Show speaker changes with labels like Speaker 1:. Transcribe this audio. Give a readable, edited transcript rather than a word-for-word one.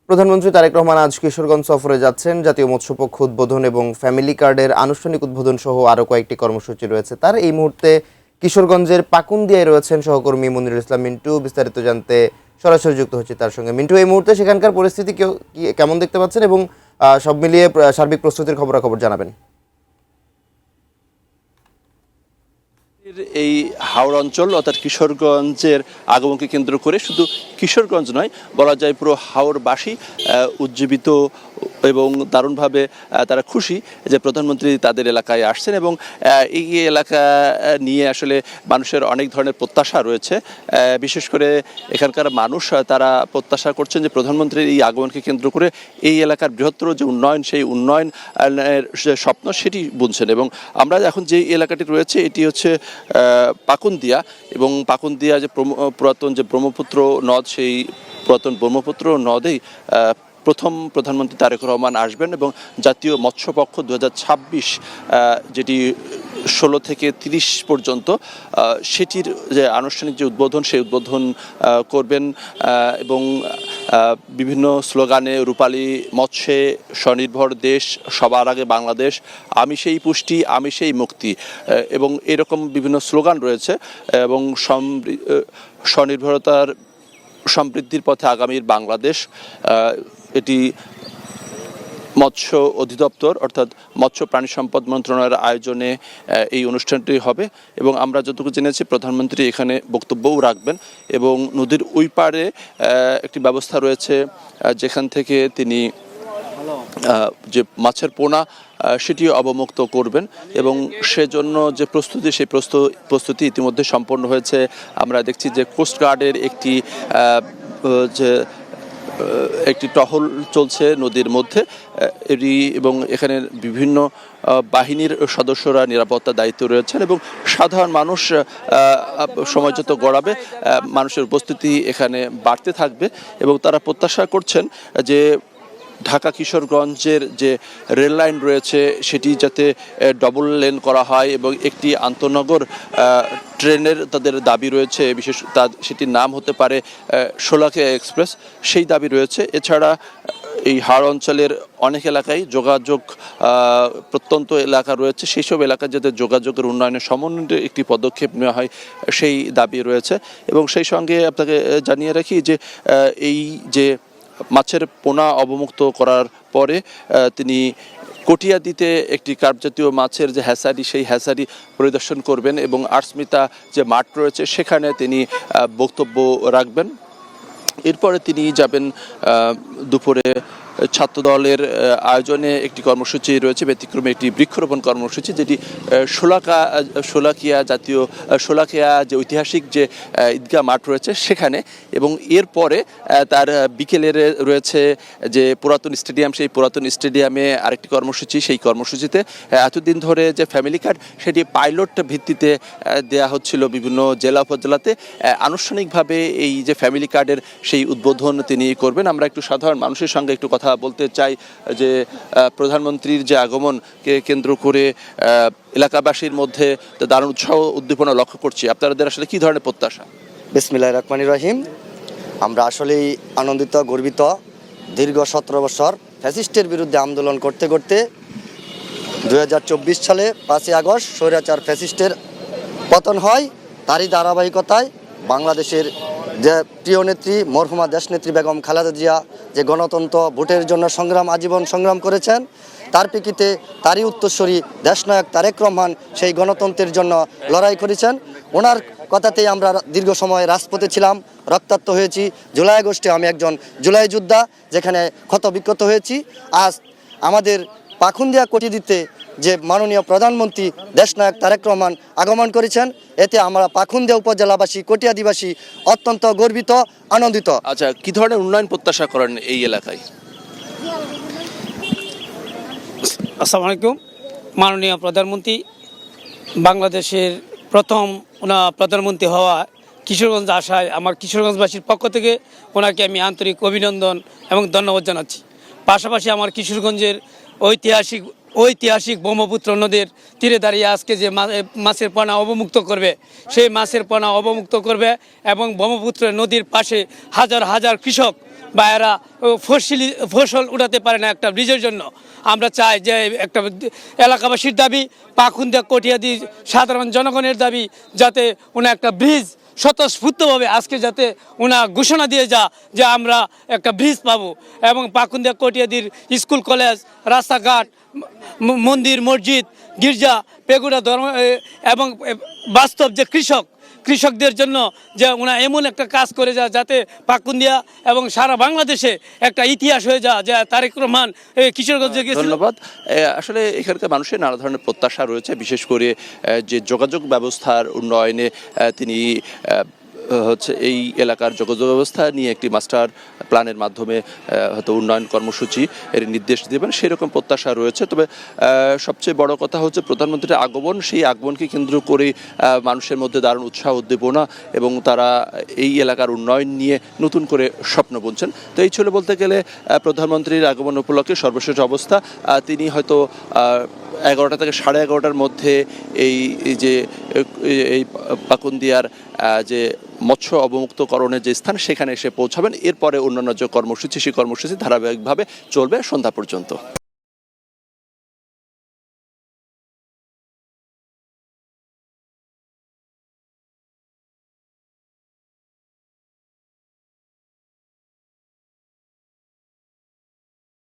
Speaker 1: প্রধানমন্ত্রী তারেক রহমান আজ কিশোরগঞ্জ সফরে যাচ্ছেন। জাতীয় মৎস্যপক্ষ উদ্বোধন এবং ফ্যামিলি কার্ডের আনুষ্ঠানিক উদ্বোধন সহ আরও কয়েকটি কর্মসূচি রয়েছে তার। এই মুহূর্তে কিশোরগঞ্জের পাকুন্দিয়ায় রয়েছেন সহকর্মী মনিরুল ইসলাম মিন্টু। বিস্তারিত জানতে সরাসরি যুক্ত হচ্ছে তার সঙ্গে। মিন্টু, এই মুহূর্তে সেখানকার পরিস্থিতি কেমন দেখতে পাচ্ছেন এবং সব মিলিয়ে সার্বিক প্রস্তুতির খবরাখবর জানাবেন।
Speaker 2: এই হাওড় অঞ্চল অর্থাৎ কিশোরগঞ্জের আগমনকে কেন্দ্র করে শুধু কিশোরগঞ্জ নয়, বলা যায় পুরো হাওড়বাসী উজ্জীবিত এবং দারুণভাবে তারা খুশি যে প্রধানমন্ত্রী তাদের এলাকায় আসছেন এবং এই এলাকা নিয়ে আসলে মানুষের অনেক ধরনের প্রত্যাশা রয়েছে। বিশেষ করে এখানকার মানুষ তারা প্রত্যাশা করছেন যে প্রধানমন্ত্রীর এই আগমনকে কেন্দ্র করে এই এলাকার বৃহত্তর যে উন্নয়ন, সেই উন্নয়নের স্বপ্ন সেটি বুনছেন। এবং আমরা এখন যে এলাকাটি রয়েছে এটি হচ্ছে পাকুন্দিয়া, এবং পাকুন্দিয়া যে পুরাতন যে ব্রহ্মপুত্র নদ, সেই পুরাতন ব্রহ্মপুত্র নদেই প্রথম প্রধানমন্ত্রী তারেক রহমান আসবেন এবং জাতীয় মৎস্যপক্ষ 2026 যেটি 16 থেকে 30 পর্যন্ত সেটির যে আনুষ্ঠানিক যে উদ্বোধন, সেই উদ্বোধন করবেন এবং বিভিন্ন স্লোগানে রূপালী মৎস্যে স্বনির্ভর দেশ, সবার আগে বাংলাদেশ, আমি সেই পুষ্টি, আমি সেই মুক্তি এবং এরকম বিভিন্ন স্লোগান রয়েছে। এবং স্বনির্ভরতার সমৃদ্ধির পথে আগামীর বাংলাদেশ, এটি মৎস্য অধিদপ্তর অর্থাৎ মৎস্য প্রাণী সম্পদ মন্ত্রণালয়ের আয়োজনে এই অনুষ্ঠানটি হবে। এবং আমরা যতটুকু জেনেছি প্রধানমন্ত্রী এখানে বক্তব্যও রাখবেন এবং নদীর ওই পাড়ে একটি ব্যবস্থা রয়েছে যেখান থেকে তিনি যে মাছের পোনা সেটিও অবমুক্ত করবেন এবং সেজন্য যে প্রস্তুতি, সেই প্রস্তুতি ইতিমধ্যে সম্পন্ন হয়েছে। আমরা দেখছি যে কোস্টগার্ডের একটি টহল চলছে নদীর মধ্যে এবং এখানে বিভিন্ন বাহিনীর সদস্যরা নিরাপত্তা দায়িত্ব রয়েছেন এবং সাধারণ মানুষ সময় যত গড়াবে মানুষের উপস্থিতি এখানে বাড়তে থাকবে এবং তারা প্রত্যাশা করছেন যে ঢাকা কিশোরগঞ্জের যে রেল লাইন রয়েছে সেটি যাতে ডবল লেন করা হয় এবং একটি আন্তনগর ট্রেনের তাদের দাবি রয়েছে, সেটির নাম হতে পারে শোলাকিয়া এক্সপ্রেস, সেই দাবি রয়েছে। এছাড়া এই হাওড় অঞ্চলের অনেক এলাকায় যোগাযোগ প্রত্যন্ত এলাকা রয়েছে, সেই সব এলাকায় যাতে যোগাযোগের উন্নয়নের সমন্বয়ে একটি পদক্ষেপ নেওয়া হয় সেই দাবি রয়েছে। এবং সেই সঙ্গে আপনাকে জানিয়ে রাখি যে এই যে মাছের পোনা অবমুক্ত করার পরে তিনি কটিয়াদিতে একটি কার্প জাতীয় মাছের যে হ্যাচারি, সেই হ্যাচারি পরিদর্শন করবেন এবং আর্সমিতা যে মাঠ রয়েছে সেখানে তিনি বক্তব্য রাখবেন। এরপরে তিনি যাবেন দুপুরে ছাত্রদলের আয়োজনে একটি কর্মসূচি রয়েছে, ব্যতিক্রমে একটি বৃক্ষরোপণ কর্মসূচি, যেটি শোলাকিয়া যে ঐতিহাসিক যে ঈদগাহ মাঠ রয়েছে সেখানে। এবং এরপরে তার বিকেলের রয়েছে যে পুরাতন স্টেডিয়াম, সেই পুরাতন স্টেডিয়ামে আরেকটি কর্মসূচি। সেই কর্মসূচিতে এতদিন ধরে যে ফ্যামিলি কার্ড সেটি পাইলট ভিত্তিতে দেয়া হচ্ছিল বিভিন্ন জেলা উপজেলাতে, আনুষ্ঠানিকভাবে এই যে ফ্যামিলি কার্ডের সেই উদ্বোধন তিনি করবেন। আমরা একটু সাধারণ মানুষের সঙ্গে একটু কথা বলতে চাই যে প্রধানমন্ত্রীর যে আগমনকে কেন্দ্র করে এলাকাবাসীর মধ্যে দারুণ উৎসাহ উদ্দীপনা লক্ষ্য করছি। আপনাদের আসলে কি ধরনের প্রত্যাশা?
Speaker 3: বিসমিল্লাহির রহমানির রহিম। আমরা আসলেই আনন্দিত, গর্বিত। দীর্ঘ 17 বছর ফ্যাসিস্টের বিরুদ্ধে আন্দোলন করতে করতে 2024 সালে 5ই আগস্ট স্বৈরাচার ফ্যাসিস্টের পতন হয়। তারই ধারাবাহিকতায় বাংলাদেশের যে প্রিয় নেত্রী মরহুমা দেশনেত্রী বেগম খালেদা জিয়া যে গণতন্ত্র ভোটের জন্য আজীবন সংগ্রাম করেছেন, তার প্রেক্ষিতে তারই উত্তরসূরি দেশনায়ক তারেক রহমান সেই গণতন্ত্রের জন্য লড়াই করেছেন। ওনার কথাতেই আমরা দীর্ঘ সময় রাজপথে ছিলাম, রক্তাক্ত হয়েছি। জুলাই আগস্টে আমি একজন জুলাই যোদ্ধা, যেখানে ক্ষতবিক্ষত হয়েছি। আজ আমাদের পাকুন্দিয়া কটিয়াদিতে যে মাননীয় প্রধানমন্ত্রী দেশনায়ক তারেক রহমান আগমন করেছেন, এতে আমরা পাকুন্দিয়া উপজেলাবাসী, কটিয়াদিবাসী অত্যন্ত গর্বিত, আনন্দিত।
Speaker 2: আচ্ছা, কি ধরনের উন্নয়ন প্রত্যাশা করেন এই এলাকায়?
Speaker 4: আসসালামু আলাইকুম। মাননীয় প্রধানমন্ত্রী, বাংলাদেশের প্রথম প্রধানমন্ত্রী হওয়া কিশোরগঞ্জ আসায় আমার কিশোরগঞ্জবাসীর পক্ষ থেকে ওনাকে আমি আন্তরিক অভিনন্দন এবং ধন্যবাদ জানাচ্ছি। পাশাপাশি আমার কিশোরগঞ্জের ঐতিহাসিক ব্রহ্মপুত্র নদীর তীরে দাঁড়িয়ে আজকে যে মাছের পোনা অবমুক্ত করবে, সেই মাছের পোনা অবমুক্ত করবে এবং ব্রহ্মপুত্র নদীর পাশে হাজার হাজার কৃষক ভাইয়েরা ফসল উঠাতে পারে না একটা ব্রিজের জন্য। আমরা চাই যে একটা এলাকাবাসীর দাবি, পাকুন্দিয়া কটিয়াদি সাধারণ জনগণের দাবি, যাতে ওনা একটা ব্রিজ স্বতঃস্ফূর্তভাবে আজকে যাতে ওনা ঘোষণা দিয়ে যে আমরা একটা ব্রিজ পাবো, এবং পাকুন্দিয়া কটিয়াদির স্কুল কলেজ রাস্তাঘাট মন্দির মসজিদ গির্জা পেগুড়া ধর্ম এবং বাস্তব যে কৃষকদের জন্য যে ওনা এমন একটা কাজ করে যাতে পাকুন্দিয়া এবং সারা বাংলাদেশে একটা ইতিহাস হয়ে যে তারেক রহমান কিশোরগঞ্জে গিয়েছিল।
Speaker 2: ধন্যবাদ। আসলে এখানকার মানুষের নানা ধরনের প্রত্যাশা রয়েছে, বিশেষ করে যে যোগাযোগ ব্যবস্থার উন্নয়নে তিনি হচ্ছে এই এলাকার যোগাযোগ ব্যবস্থা নিয়ে একটি মাস্টার প্ল্যানের মাধ্যমে হয়তো উন্নয়ন কর্মসূচি এর নির্দেশ দেবেন, সেরকম প্রত্যাশা রয়েছে। তবে সবচেয়ে বড় কথা হচ্ছে প্রধানমন্ত্রীর আগমন, সেই আগমনকে কেন্দ্র করে মানুষের মধ্যে দারুণ উৎসাহ উদ্দীপনা এবং তারা এই এলাকার উন্নয়ন নিয়ে নতুন করে স্বপ্ন বুনছেন। তো এই ছিল বলতে গেলে প্রধানমন্ত্রীর আগমন উপলক্ষে সর্বশেষ অবস্থা। তিনি হয়তো 11টা থেকে 11:30টার মধ্যে এই যে এই পাকুন্দিয়ার যে মৎস্য অবমুক্তকরণের যে স্থান সেখানে এসে পৌঁছাবেন। এরপরে অন্যান্য যে কর্মসূচি, সেই কর্মসূচি ধারাবাহিকভাবে চলবে সন্ধ্যা পর্যন্ত।